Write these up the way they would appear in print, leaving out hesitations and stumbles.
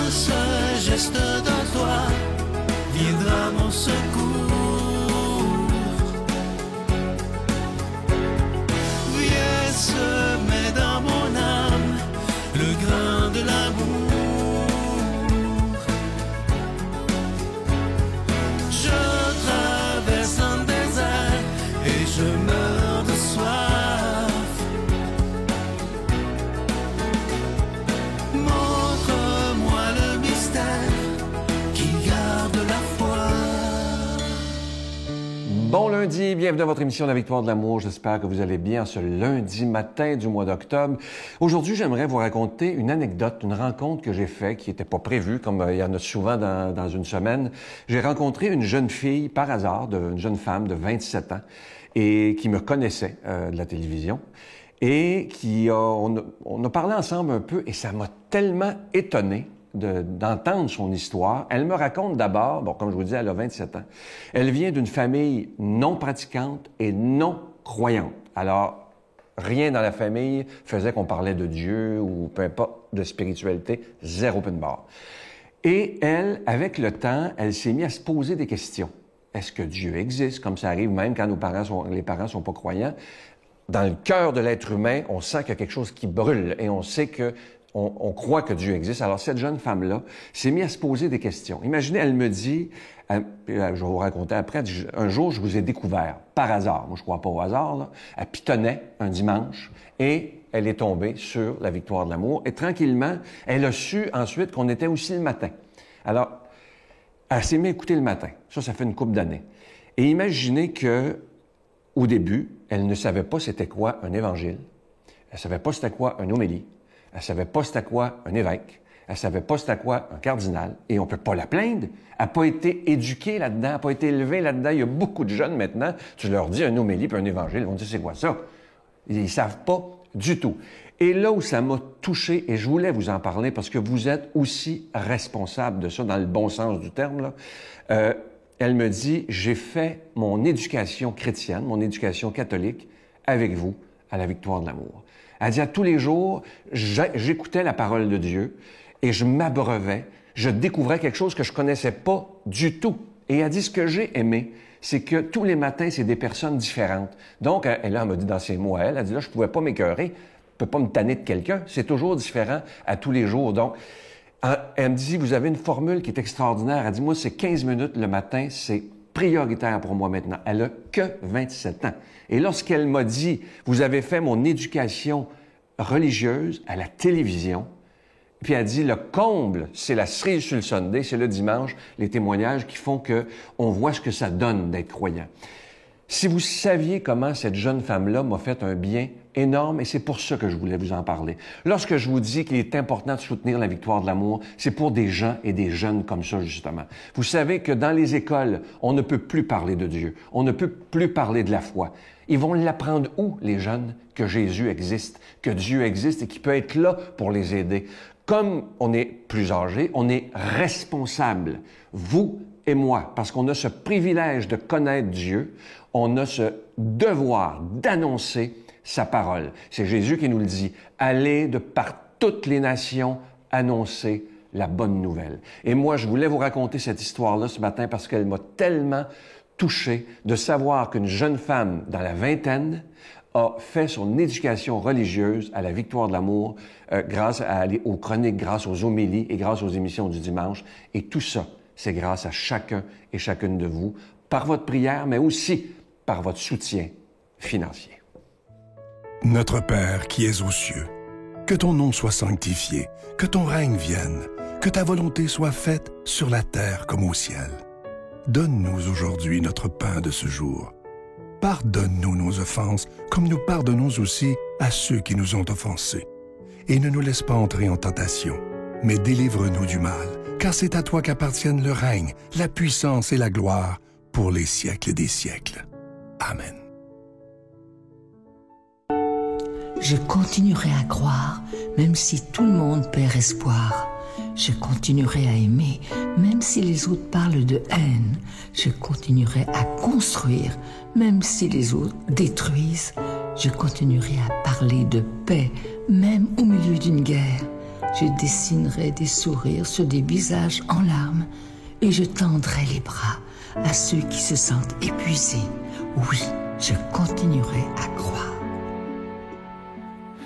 seul geste de toi viendra mon secours. Viens semer dans mon âme le grain de l'amour. Je traverse un désert et je meurs de soif. Montre-moi le mystère qui garde la foi. Bon lundi, bienvenue dans votre émission La Victoire de l'amour. J'espère que vous allez bien ce lundi matin du mois d'octobre. Aujourd'hui, j'aimerais vous raconter une anecdote, une rencontre que j'ai faite qui n'était pas prévue, comme il y en a souvent dans une semaine. J'ai rencontré une jeune fille, par hasard, une jeune femme de 27 ans, et qui me connaissait de la télévision. Et on a parlé ensemble un peu, et ça m'a tellement étonné d'entendre son histoire. Elle me raconte d'abord, bon, comme je vous dis, elle a 27 ans. Elle vient d'une famille non pratiquante et non croyante. Alors, rien dans la famille faisait qu'on parlait de Dieu ou peu importe, de spiritualité, zéro pin barre. Et elle, avec le temps, elle s'est mise à se poser des questions. Est-ce que Dieu existe? Comme ça arrive même quand les parents sont pas croyants. Dans le cœur de l'être humain, on sent qu'il y a quelque chose qui brûle et on sait que on croit que Dieu existe. Alors, cette jeune femme-là s'est mise à se poser des questions. Imaginez, elle me dit, je vais vous raconter après, un jour, je vous ai découvert, par hasard. Moi, je crois pas au hasard, là. Elle pitonnait un dimanche et elle est tombée sur la victoire de l'amour. Et tranquillement, elle a su ensuite qu'on était aussi le matin. Alors, elle s'est mise à écouter le matin. Ça fait une couple d'années. Et imaginez que, au début, elle ne savait pas c'était quoi un évangile. Elle savait pas c'était quoi un homélie. Elle savait pas c'était quoi un évêque. Elle savait pas c'était quoi un cardinal. Et on peut pas la plaindre. Elle n'a pas été éduquée là-dedans. Elle n'a pas été élevée là-dedans. Il y a beaucoup de jeunes maintenant, tu leur dis un homélie puis un évangile, ils vont dire c'est quoi ça? Ils savent pas du tout. Et là où ça m'a touché, et je voulais vous en parler parce que vous êtes aussi responsable de ça, dans le bon sens du terme, là. Elle me dit, j'ai fait mon éducation chrétienne, mon éducation catholique avec vous à la victoire de l'amour. Elle dit, à tous les jours, j'écoutais la parole de Dieu et je m'abreuvais, je découvrais quelque chose que je connaissais pas du tout. Et elle dit, ce que j'ai aimé, c'est que tous les matins, c'est des personnes différentes. Donc, elle m'a dit dans ses mots, elle dit, là, je pouvais pas m'écœurer, je peux pas me tanner de quelqu'un, c'est toujours différent à tous les jours. Donc, elle me dit, vous avez une formule qui est extraordinaire. Elle dit, moi, c'est 15 minutes le matin, c'est prioritaire pour moi maintenant. Elle a que 27 ans. Et lorsqu'elle m'a dit, vous avez fait mon éducation religieuse à la télévision, puis elle dit, le comble, c'est la cerise sur le Sunday, c'est le dimanche, les témoignages qui font qu'on voit ce que ça donne d'être croyant. Si vous saviez comment cette jeune femme-là m'a fait un bien énorme, et c'est pour ça que je voulais vous en parler. Lorsque je vous dis qu'il est important de soutenir la victoire de l'amour, c'est pour des gens et des jeunes comme ça, justement. Vous savez que dans les écoles, on ne peut plus parler de Dieu. On ne peut plus parler de la foi. Ils vont l'apprendre où, les jeunes? Que Jésus existe, que Dieu existe et qu'il peut être là pour les aider. Comme on est plus âgé, on est responsable, vous et moi, parce qu'on a ce privilège de connaître Dieu, on a ce devoir d'annoncer sa parole. C'est Jésus qui nous le dit. Allez de par toutes les nations annoncer la bonne nouvelle. Et moi, je voulais vous raconter cette histoire-là ce matin parce qu'elle m'a tellement touché de savoir qu'une jeune femme dans la vingtaine a fait son éducation religieuse à la victoire de l'amour grâce aux chroniques, grâce aux homélies et grâce aux émissions du dimanche. Et tout ça, c'est grâce à chacun et chacune de vous, par votre prière, mais aussi par votre soutien financier. Notre Père qui es aux cieux, que ton nom soit sanctifié, que ton règne vienne, que ta volonté soit faite sur la terre comme au ciel. Donne-nous aujourd'hui notre pain de ce jour. Pardonne-nous nos offenses, comme nous pardonnons aussi à ceux qui nous ont offensés. Et ne nous laisse pas entrer en tentation, mais délivre-nous du mal, car c'est à toi qu'appartiennent le règne, la puissance et la gloire pour les siècles des siècles. Amen. Je continuerai à croire, même si tout le monde perd espoir. Je continuerai à aimer, même si les autres parlent de haine. Je continuerai à construire, même si les autres détruisent. Je continuerai à parler de paix, même au milieu d'une guerre. Je dessinerai des sourires sur des visages en larmes et je tendrai les bras à ceux qui se sentent épuisés. Oui, je continuerai à croire.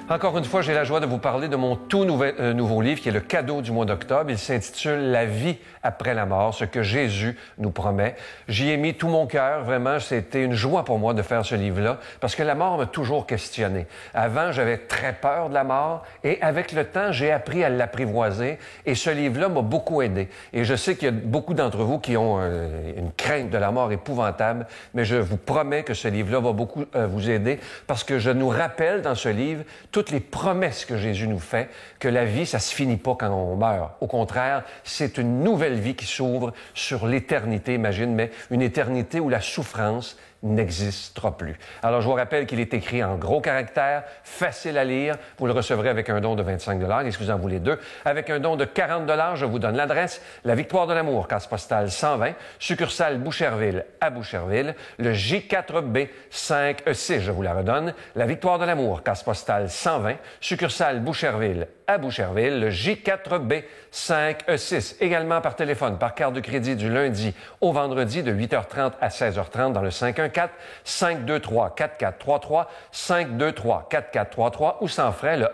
Encore une fois, j'ai la joie de vous parler de mon tout nouveau livre qui est le cadeau du mois d'octobre. Il s'intitule « La vie après la mort, ce que Jésus nous promet ». J'y ai mis tout mon cœur, vraiment, c'était une joie pour moi de faire ce livre-là parce que la mort m'a toujours questionné. Avant, j'avais très peur de la mort et avec le temps, j'ai appris à l'apprivoiser et ce livre-là m'a beaucoup aidé. Et je sais qu'il y a beaucoup d'entre vous qui ont une crainte de la mort épouvantable, mais je vous promets que ce livre-là va beaucoup vous aider parce que je nous rappelle dans ce livre toutes les promesses que Jésus nous fait, que la vie, ça se finit pas quand on meurt. Au contraire, c'est une nouvelle vie qui s'ouvre sur l'éternité, imagine, mais une éternité où la souffrance n'existera plus. Alors, je vous rappelle qu'il est écrit en gros caractères, facile à lire. Vous le recevrez avec un don de 25 $. Est-ce que vous en voulez deux? Avec un don de 40 $, je vous donne l'adresse. La Victoire de l'amour, case postale 120, succursale Boucherville à Boucherville. Le J4B 5E6, je vous la redonne. La Victoire de l'amour, case postale 120, succursale Boucherville à Boucherville. Le J4B 5E6. Également par téléphone, par carte de crédit du lundi au vendredi de 8h30 à 16h30 dans le 514-523-4433, 523-4433 ou sans frais le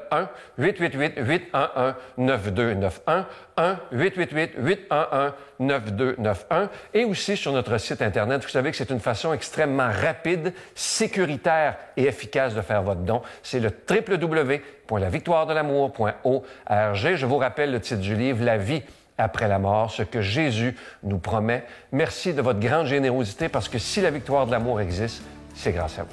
1-888-811-9291, 1-888-811-9291 et aussi sur notre site Internet. Vous savez que c'est une façon extrêmement rapide, sécuritaire et efficace de faire votre don. C'est le www.lavictoiredelamour.org. Je vous rappelle le titre du livre, « La vie après la mort, ce que Jésus nous promet ». Merci de votre grande générosité parce que si la victoire de l'amour existe, c'est grâce à vous.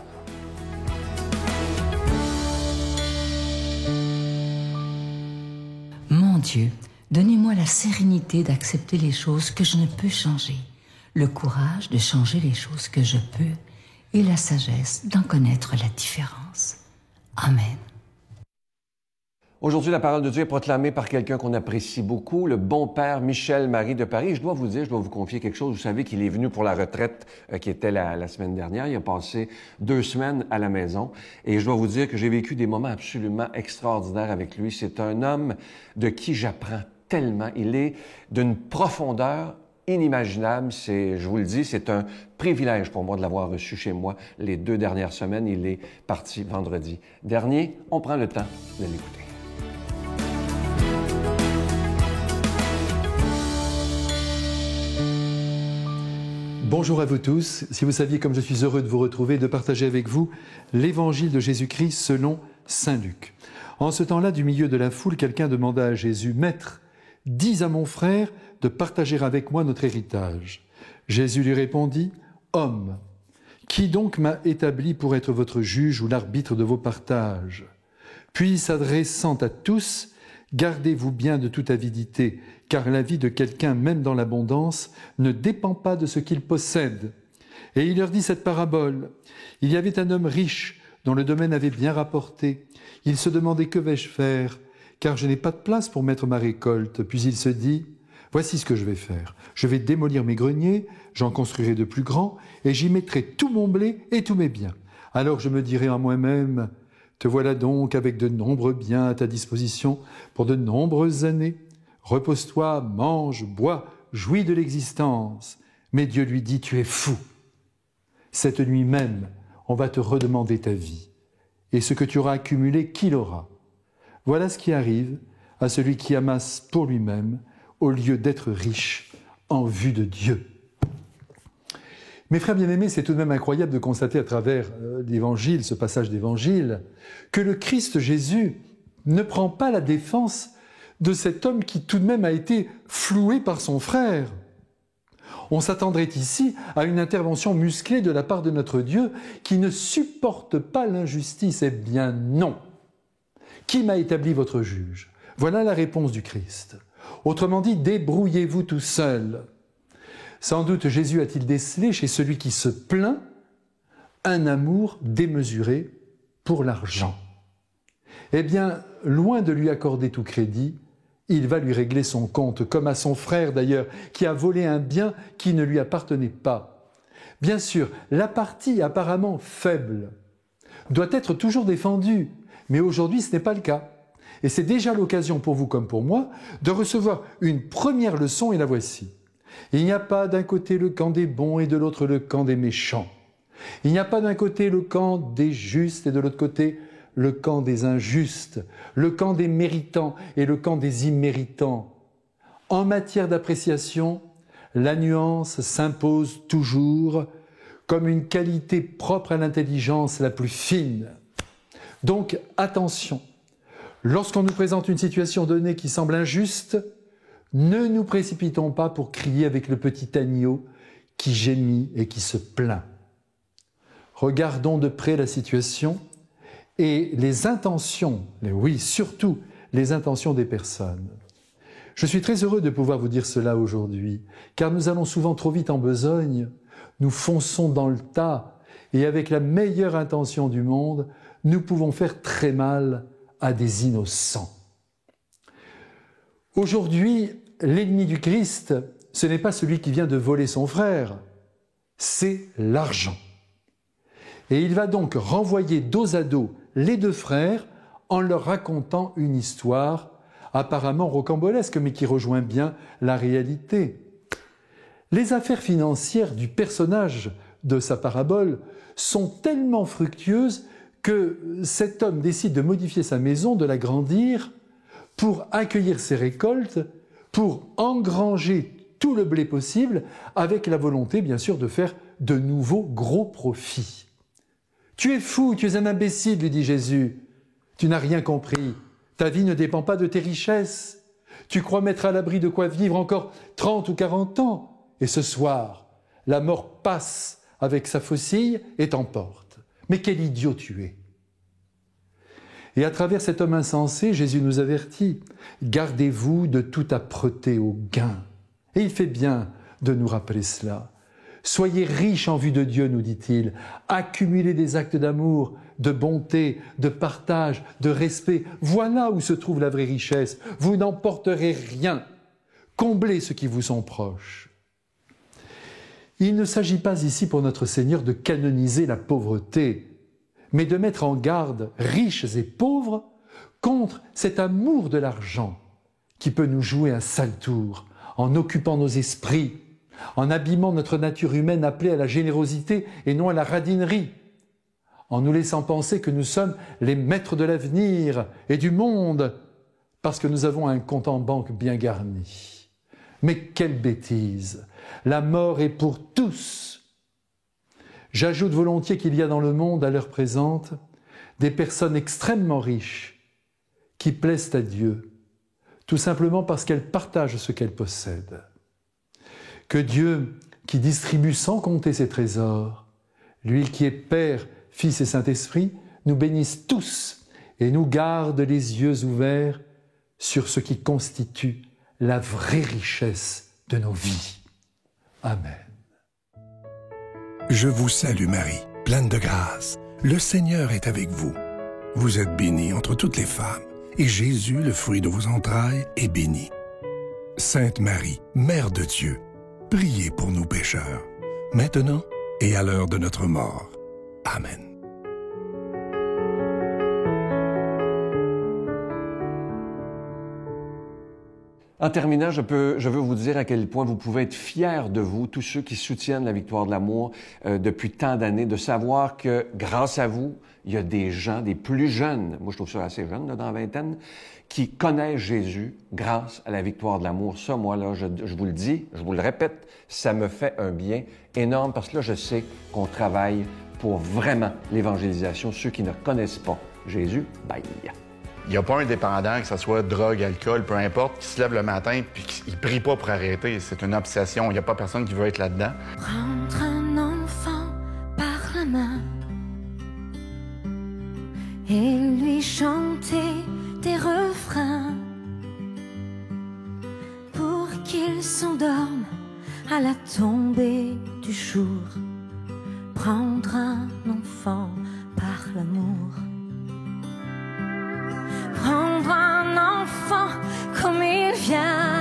Mon Dieu, donnez-moi la sérénité d'accepter les choses que je ne peux changer, le courage de changer les choses que je peux et la sagesse d'en connaître la différence. Amen. Aujourd'hui, la parole de Dieu est proclamée par quelqu'un qu'on apprécie beaucoup, le bon père Michel-Marie de Paris. Je dois vous dire, je dois vous confier quelque chose. Vous savez qu'il est venu pour la retraite qui était la semaine dernière. Il a passé 2 semaines à la maison. Et je dois vous dire que j'ai vécu des moments absolument extraordinaires avec lui. C'est un homme de qui j'apprends tellement. Il est d'une profondeur inimaginable. Je vous le dis, c'est un privilège pour moi de l'avoir reçu chez moi les 2 dernières semaines. Il est parti vendredi dernier. On prend le temps de l'écouter. Bonjour à vous tous. Si vous saviez comme je suis heureux de vous retrouver et de partager avec vous l'évangile de Jésus-Christ selon saint Luc. En ce temps-là, du milieu de la foule, quelqu'un demanda à Jésus, « Maître, dis à mon frère de partager avec moi notre héritage. » Jésus lui répondit, « Homme, qui donc m'a établi pour être votre juge ou l'arbitre de vos partages ?» Puis, s'adressant à tous, « Gardez-vous bien de toute avidité, car la vie de quelqu'un, même dans l'abondance, ne dépend pas de ce qu'il possède. » Et il leur dit cette parabole. Il y avait un homme riche dont le domaine avait bien rapporté. Il se demandait « Que vais-je faire ? Car je n'ai pas de place pour mettre ma récolte. » Puis il se dit « Voici ce que je vais faire. Je vais démolir mes greniers, j'en construirai de plus grands, et j'y mettrai tout mon blé et tous mes biens. Alors je me dirai en moi-même « Te voilà donc avec de nombreux biens à ta disposition pour de nombreuses années. Repose-toi, mange, bois, jouis de l'existence. » Mais Dieu lui dit, « Tu es fou. Cette nuit même, on va te redemander ta vie. Et ce que tu auras accumulé, qui l'aura ? Voilà ce qui arrive à celui qui amasse pour lui-même, au lieu d'être riche en vue de Dieu. » Mes frères bien-aimés, c'est tout de même incroyable de constater à travers l'Évangile, ce passage d'Évangile, que le Christ Jésus ne prend pas la défense de cet homme qui tout de même a été floué par son frère. On s'attendrait ici à une intervention musclée de la part de notre Dieu qui ne supporte pas l'injustice. Eh bien non. Qui m'a établi votre juge ? Voilà la réponse du Christ. Autrement dit, débrouillez-vous tout seul. Sans doute Jésus a-t-il décelé chez celui qui se plaint un amour démesuré pour l'argent. Eh bien, loin de lui accorder tout crédit, il va lui régler son compte, comme à son frère d'ailleurs, qui a volé un bien qui ne lui appartenait pas. Bien sûr, la partie apparemment faible doit être toujours défendue, mais aujourd'hui ce n'est pas le cas. Et c'est déjà l'occasion pour vous comme pour moi de recevoir une première leçon, et la voici. Il n'y a pas d'un côté le camp des bons et de l'autre le camp des méchants. Il n'y a pas d'un côté le camp des justes et de l'autre côté le camp des injustes, le camp des méritants et le camp des imméritants. En matière d'appréciation, la nuance s'impose toujours comme une qualité propre à l'intelligence la plus fine. Donc attention, lorsqu'on nous présente une situation donnée qui semble injuste, ne nous précipitons pas pour crier avec le petit agneau qui gémit et qui se plaint. Regardons de près la situation et les intentions, oui, surtout les intentions des personnes. Je suis très heureux de pouvoir vous dire cela aujourd'hui, car nous allons souvent trop vite en besogne, nous fonçons dans le tas, et avec la meilleure intention du monde, nous pouvons faire très mal à des innocents. Aujourd'hui, l'ennemi du Christ, ce n'est pas celui qui vient de voler son frère, c'est l'argent. Et il va donc renvoyer dos à dos les deux frères en leur racontant une histoire apparemment rocambolesque, mais qui rejoint bien la réalité. Les affaires financières du personnage de sa parabole sont tellement fructueuses que cet homme décide de modifier sa maison, de l'agrandir, pour accueillir ses récoltes, pour engranger tout le blé possible, avec la volonté, bien sûr, de faire de nouveaux gros profits. « Tu es fou, tu es un imbécile, lui dit Jésus. Tu n'as rien compris. Ta vie ne dépend pas de tes richesses. Tu crois mettre à l'abri de quoi vivre encore 30 ou 40 ans. Et ce soir, la mort passe avec sa faucille et t'emporte. Mais quel idiot tu es !» Et à travers cet homme insensé, Jésus nous avertit « Gardez-vous de toute âpreté au gain. » Et il fait bien de nous rappeler cela. Soyez riches en vue de Dieu, nous dit-il. Accumulez des actes d'amour, de bonté, de partage, de respect. Voilà où se trouve la vraie richesse. Vous n'emporterez rien. Comblez ceux qui vous sont proches. Il ne s'agit pas ici pour notre Seigneur de canoniser la pauvreté, mais de mettre en garde riches et pauvres contre cet amour de l'argent qui peut nous jouer un sale tour en occupant nos esprits, en abîmant notre nature humaine appelée à la générosité et non à la radinerie, en nous laissant penser que nous sommes les maîtres de l'avenir et du monde parce que nous avons un compte en banque bien garni. Mais quelle bêtise! La mort est pour tous. J'ajoute volontiers qu'il y a dans le monde, à l'heure présente, des personnes extrêmement riches qui plaisent à Dieu, tout simplement parce qu'elles partagent ce qu'elles possèdent. Que Dieu, qui distribue sans compter ses trésors, lui qui est Père, Fils et Saint-Esprit, nous bénisse tous et nous garde les yeux ouverts sur ce qui constitue la vraie richesse de nos vies. Amen. Je vous salue Marie, pleine de grâce. Le Seigneur est avec vous. Vous êtes bénie entre toutes les femmes, et Jésus, le fruit de vos entrailles, est béni. Sainte Marie, Mère de Dieu, priez pour nous pécheurs, maintenant et à l'heure de notre mort. Amen. En terminant, je veux vous dire à quel point vous pouvez être fiers de vous, tous ceux qui soutiennent la victoire de l'amour depuis tant d'années, de savoir que grâce à vous, il y a des gens, des plus jeunes, moi je trouve ça assez jeune, là, dans la vingtaine, qui connaissent Jésus grâce à la victoire de l'amour. Ça, moi, là, je vous le dis, je vous le répète, ça me fait un bien énorme parce que là, je sais qu'on travaille pour vraiment l'évangélisation. Ceux qui ne connaissent pas Jésus, bye. Il n'y a pas un dépendant, que ce soit drogue, alcool, peu importe, qui se lève le matin et qui ne prie pas pour arrêter. C'est une obsession. Il n'y a pas personne qui veut être là-dedans. Prendre un enfant par la main et lui chanter des refrains pour qu'il s'endorme à la tombée du jour. Prendre un enfant par l'amour. Prendre un enfant comme il vient